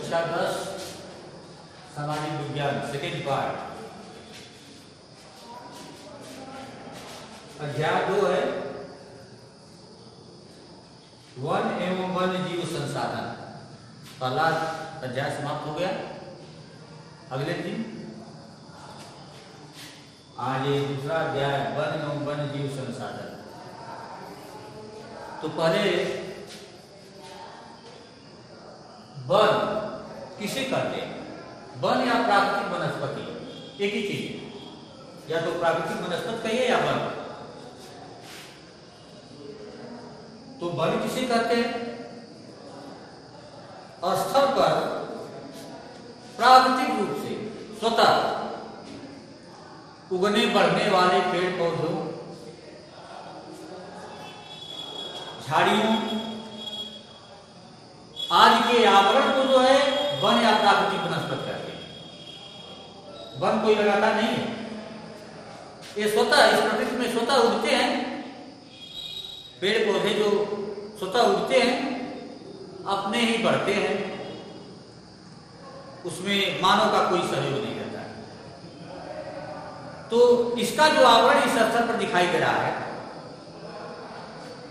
कक्षा 10 सामाजिक विज्ञान सेकेंड पार्ट अध्याय 2 है वन एवं वन्य जीव संसाधन। पहला अध्याय समाप्त हो गया। अगले दिन आज ये दूसरा अध्याय वन एवं वन्य जीव संसाधन। तो पहले वन किसे कहते हैं? वन या प्राकृतिक वनस्पति एक ही चीज, या तो प्राकृतिक वनस्पति कहिए या वन। तो वन किसे कहते हैं? स्थल पर प्राकृतिक रूप से स्वतः उगने बढ़ने वाले पेड़ पौधों, झाड़ियों आदि के आवरण को जो है वन या प्राकृतिक वनस्पति कहते हैं। वन कोई लगाता नहीं है, ये स्वतः इस प्रकृति में स्वतः उगते हैं। पेड़ पौधे जो स्वतः उगते हैं, अपने ही बढ़ते हैं, उसमें मानव का कोई सहयोग नहीं रहता है। तो इसका जो आवरण इस स्तर पर दिखाई दे रहा है,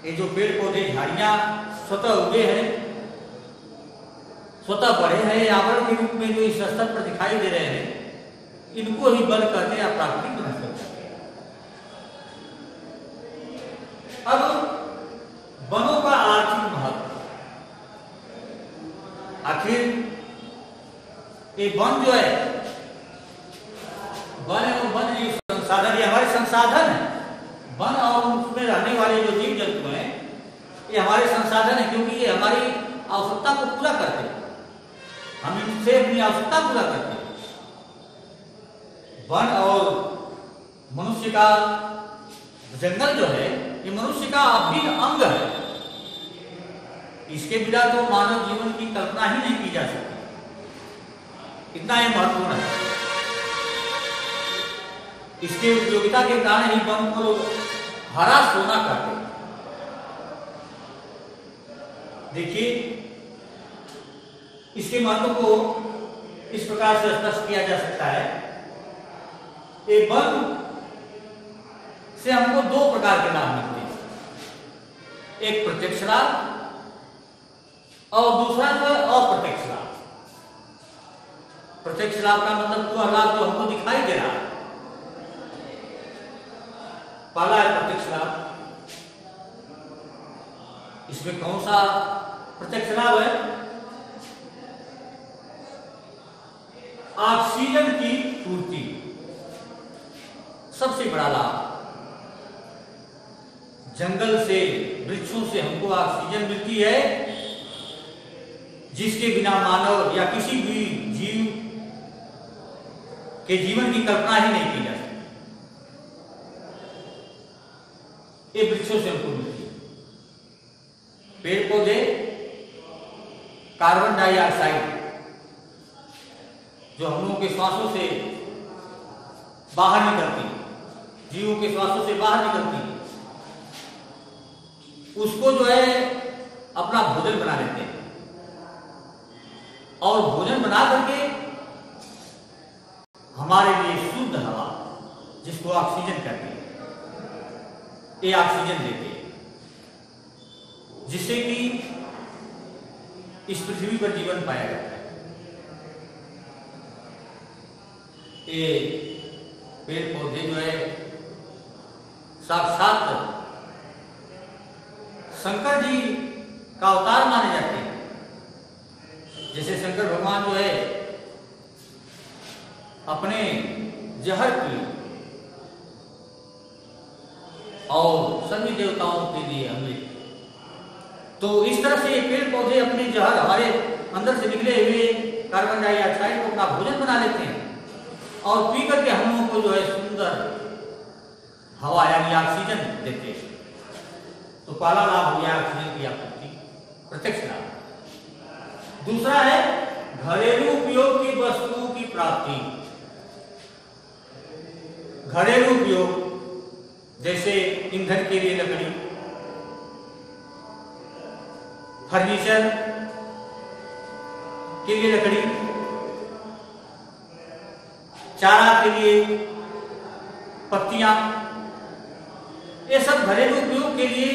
ये जो पेड़ पौधे झाड़ियां स्वतः उगे हैं, स्वतः बढ़े हैं, आवरण के रूप में जो इस स्तर पर दिखाई दे रहे हैं, इनको ही वन कहते हैं या प्राकृतिक वनस्पति कहते हैं। अब वनों का आर्थिक महत्व, आखिर ये वन जो है, वन एवं वन्य जीव संसाधन, ये हमारे संसाधन है। वन और उसमें रहने वाले जो जीव जंतु हैं, ये हमारे संसाधन है, क्योंकि ये हमारी आवश्यकता को पूरा करते हैं। हम इनसे अपनी आवश्यकता पूरा करते हैं। वन और मनुष्य का जंगल जो है, ये मनुष्य का अभिन्न अंग है। इसके बिना तो मानव जीवन की कल्पना ही नहीं की जा सकती। इतना ही महत्वपूर्ण है। इसके उपयोगिता के कारण ही वन को हरा सोना कहते हैं। देखिए, इसके महत्व को इस प्रकार से स्पष्ट किया जा सकता है। ये वन से हमको दो प्रकार के लाभ मिलते हैं, एक प्रत्यक्ष लाभ और दूसरा जो है अप्रत्यक्ष लाभ। प्रत्यक्ष लाभ का मतलब वह लाभ जो हमको दिखाई दे रहा है। पहला है प्रत्यक्ष लाभ। इसमें कौन सा प्रत्यक्ष लाभ है? ऑक्सीजन की पूर्ति सबसे बड़ा लाभ। जंगल से, वृक्षों से हमको ऑक्सीजन मिलती है, जिसके बिना मानव या किसी भी जीव के जीवन की कल्पना ही नहीं की जा सकती। ये वृक्षों से हमको मिलती है। पेड़ पौधे कार्बन डाइऑक्साइड जो हम लोगों के श्वासों से बाहर निकलती है, जीवों के श्वासों से बाहर निकलती है, उसको जो है अपना भोजन बना लेते हैं, और भोजन बना करके हमारे लिए शुद्ध हवा, जिसको ऑक्सीजन कहते हैं, ये ऑक्सीजन देते हैं, जिससे कि इस पृथ्वी पर जीवन पाया जाता है। ये पेड़ पौधे जो है साक्षात शंकर जी का अवतार माने जाते हैं। जैसे शंकर भगवान जो है अपने जहर की और सभी देवताओं के लिए अमृत, तो इस तरह से पेड़ पौधे अपने जहर, हमारे अंदर से निकले हुए कार्बन डाइऑक्साइड को अपना भोजन बना लेते हैं, और पी करके हम लोगों को जो है सुंदर हवा यानी ऑक्सीजन देते हैं। तो पहला लाभ हो गया ऑक्सीजन की आपूर्ति, प्रत्यक्ष लाभ। दूसरा है घरेलू उपयोग की वस्तुओं की प्राप्ति। घरेलू उपयोग जैसे ईंधन के लिए लकड़ी, फर्नीचर के लिए लकड़ी, चारा के लिए पत्तियां, ये सब घरेलू उपयोग के लिए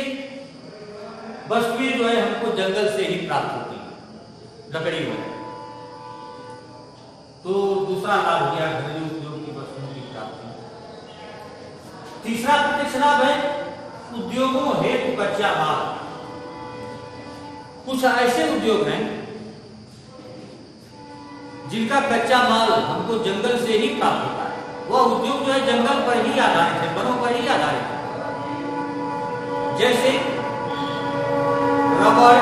वस्तुएं जो है हमको जंगल से ही प्राप्त होती है, लकड़ी हो। तो दूसरा लाभ हो गया घरेलू उपयोग की वस्तुओं की प्राप्ति। तीसरा प्रत्यक्ष लाभ है उद्योगों हेतु कच्चा माल। कुछ ऐसे उद्योग हैं जिनका कच्चा माल हमको जंगल से ही प्राप्त होता है। वह उद्योग जो है जंगल पर ही आधारित है, वनों पर ही आधारित है। जैसे रबर,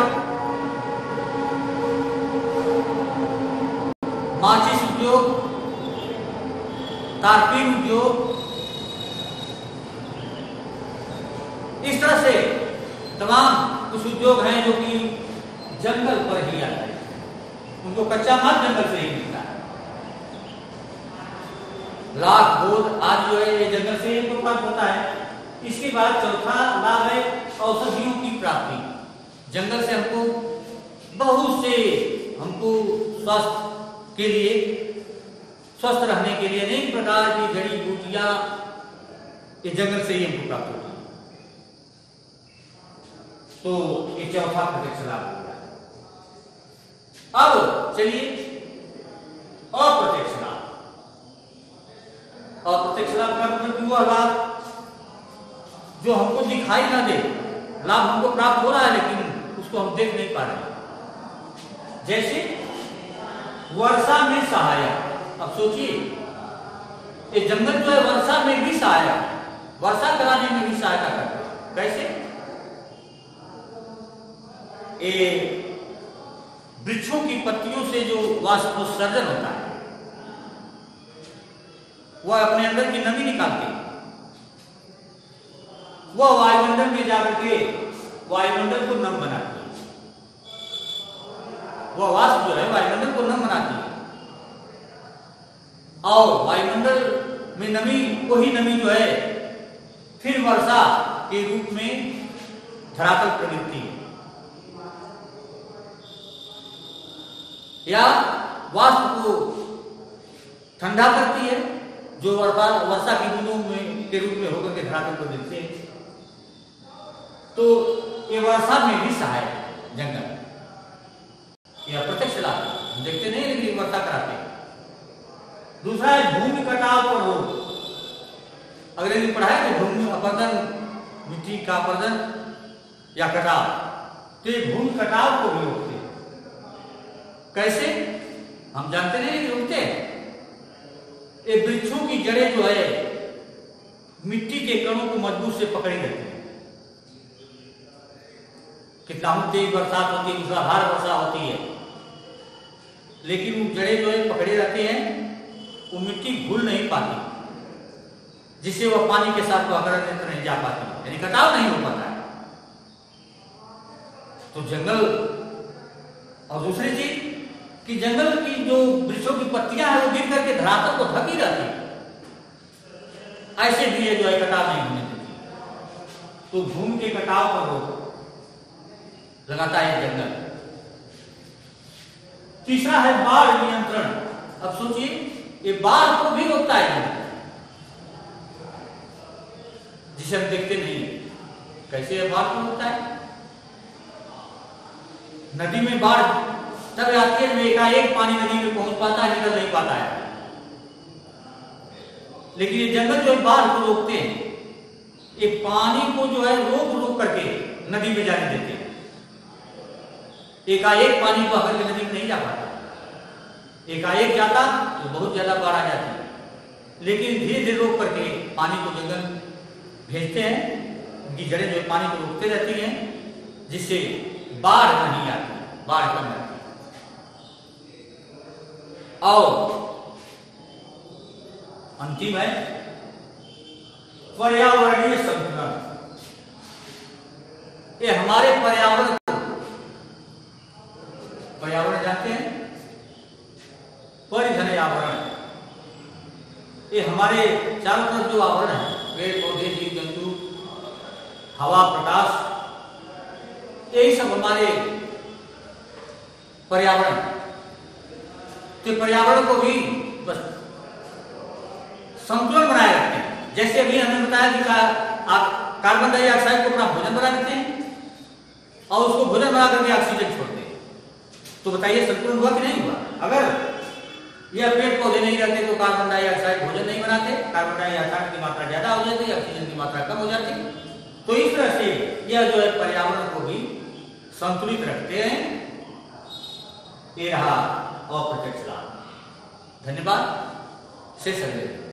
माचिस उद्योग, कारपीन उद्योग, इस तरह से तमाम कुछ उद्योग हैं जो कि जंगल पर ही आते हैं, उनको कच्चा माल जंगल से ही मिलता है। लाख बोध आज जो है ये जंगल से ही प्राप्त होता है। इसके बाद चौथा लाभ है औषधियों की प्राप्ति। जंगल से हमको बहुत से स्वास्थ्य के लिए, स्वस्थ रहने के लिए अनेक प्रकार की जड़ी बूटियां ये जंगल से ही हमको प्राप्त होती है। तो ये चौथा प्रत्यक्ष लाभ हो गया। अब चलिए अप्रत्यक्ष लाभ। अप्रत्यक्ष लाभ का मतलब वह लाभ जो हमको दिखाई ना दे, लाभ हमको प्राप्त हो रहा है लेकिन उसको हम देख नहीं पा रहे। जैसे वर्षा में सहायक। अब सोचिए ये जंगल जो है वर्षा में भी सहायक, वर्षा कराने में भी सहायता करता है। कैसे? ये वृक्षों की पत्तियों से जो वाष्पोत्सर्जन होता है वह अपने अंदर की नमी निकालते हैं, वह वायुमंडल में जाकर के वायुमंडल को नम बनाती है। वह वाष्प जो है वायुमंडल को नम बनाती है और वायुमंडल में नमी, वही नमी जो है फिर वर्षा के रूप में धरातल पर गिरती है। या वाष्प को ठंडा करती है जो वर्षा की बूंदों में के रूप में होकर के धरातल पर गिरते हैं। तो ये वर्षा में भी सहायक है जंगल। यह प्रत्यक्ष लाभ हम देखते नहीं लेकिन वर्षा कराते हैं। दूसरा है भूमि कटाव पर रोक। अंग्रेजी पढ़ा है कि भूमि अपरदन, मिट्टी का अपरदन या कटाव, तो ये भूमि कटाव को भी रोकते हैं। कैसे? हम जानते नहीं लेकिन रोकते हैं। ये वृक्षों की जड़ें जो है मिट्टी के कणों को मजबूत से पकड़े रहती है। कितना तेज बरसात होती है, मूसलाधार वर्षा होती है, लेकिन वो जड़ें जो है पकड़े रहते हैं, वो मिट्टी घुल नहीं पाती, जिससे वह पानी के साथ वातावरण में नहीं जा पाती, यानी कटाव नहीं हो पाता है। तो जंगल, और दूसरी चीज कि जंगल की जो वृक्षों की पत्तियां हैं वो गिर करके धरातल को ढकी रहती है, ऐसे भी ये जो है कटाव नहीं होने देती। तो भूमि के कटाव पर रोक लगाता है जंगल। तीसरा है बाढ़ नियंत्रण। अब सोचिए ये बाढ़ को भी रोकता है जंगल, जिसे हम देखते नहीं। कैसे ये बाढ़ को रोकता है? नदी में बाढ़ तब आती है जब एकाएक पानी नदी में पहुंच पाता है, निकल नहीं पाता है। लेकिन ये जंगल जो है बाढ़ को रोकते हैं, ये पानी को जो है रोक रोक करके नदी में जाने देते हैं। एकाएक पानी को आकर के नदी में नहीं जा पाता, एकाएक जाता तो बहुत ज्यादा बाढ़ आ जाती है। लेकिन धीरे धीरे रोक करके पानी को जंगल भेजते हैं, उनकी जड़ें जो पानी को रोकते रहती हैं, जिससे बाढ़ नहीं आती, बाढ़ कम आती है। और अंतिम है पर्यावरणीय संतुलन। ये हमारे पर्यावरण जानते हैं, परिधन आवरण, ये हमारे चारों तरफ जो आवरण है, पेड़ पौधे, जीव जंतु, हवा, प्रकाश, यही सब हमारे पर्यावरण। तो पर्यावरण को भी बस संतुलन बनाए रखते हैं। जैसे अभी हमने बताया कि आप कार्बन डाइऑक्साइड को अपना भोजन बना देते हैं और उसको भोजन बना करके ऑक्सीजन छोड़ते हैं, तो बताइए संतुलन हुआ कि नहीं हुआ? अगर यह पेड़ पौधे नहीं रहते तो कार्बन डाइऑक्साइड भोजन नहीं बनाते, कार्बन डाइऑक्साइड की मात्रा ज्यादा हो जाती, ऑक्सीजन की मात्रा कम हो जाती। तो इस तरह से यह जो है पर्यावरण को भी संतुलित रखते हैं। ये रहा अप्रत्यक्ष लाभ। धन्यवाद। शेष अगले